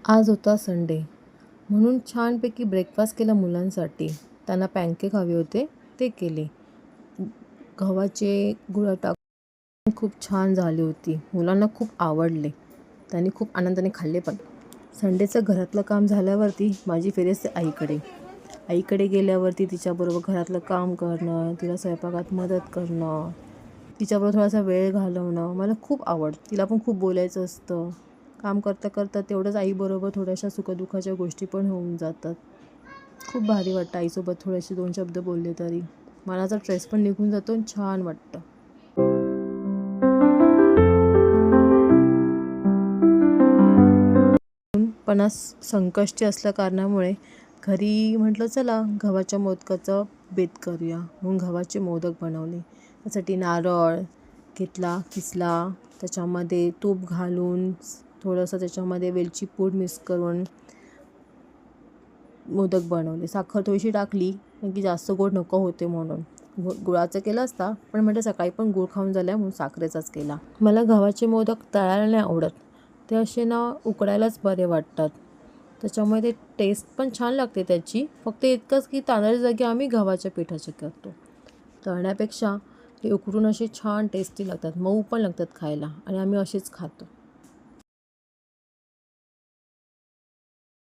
आज होता संडे म्हणून छानपैकी ब्रेकफास्ट केला मुलांसाठी. त्यांना पॅनकेक हवे होते, ते केले. गव्हाचे गुळ टाकून खूप छान झाली होती. मुलांना खूप आवडले. त्यांनी खूप आनंदाने खाल्ले पण. संडेचं घरातलं काम झाल्यावरती माझी फेरी असते आईकडे. आईकडे गेल्यावरती तिच्याबरोबर घरातलं काम करणं, तिला स्वयंपाकात मदत करणं, तिच्याबरोबर थोडासा वेळ घालवणं मला खूप आवडतं. तिला पण खूप बोलायचं असतं. काम करता करता तेवढंच आईबरोबर थोड्याशा सुखदुःखाच्या गोष्टी पण होऊन जातात. खूप भारी वाटतं आईसोबत थोडेसे 2 शब्द बोलले तरी. मनाचा स्ट्रेस पण निघून जातो आणि छान वाटतं. पण आज संकष्टी असल्या कारणामुळे घरी म्हटलं चला गव्हाच्या मोदकाचा बेत करूया म्हणून गव्हाचे मोदक बनवले. त्यासाठी नारळ घेतला, किसला, त्याच्यामध्ये तूप घालून थोडंसं त्याच्यामध्ये वेलची पूड मिक्स करून मोदक बनवले. साखर थोडीशी टाकली कारण की जास्त गोड नको होते म्हणून. गुळाचं केलं असता पण म्हटलं सकाळी पण गूळ खाऊन झालं म्हणून साखरेचाच केला. मला गव्हाचे मोदक तळायला नाही आवडत. ते असे ना उकडायलाच बरे वाटतात. त्याच्यामुळे ते टेस्ट पण छान लागते त्याची. फक्त इतकंच की तांदळाच्या जागी आम्ही गव्हाच्या पिठाचे करतो. तळण्यापेक्षा ते उकडून असे छान टेस्टी लागतात, मऊ पण लागतात खायला आणि आम्ही असेच खातो.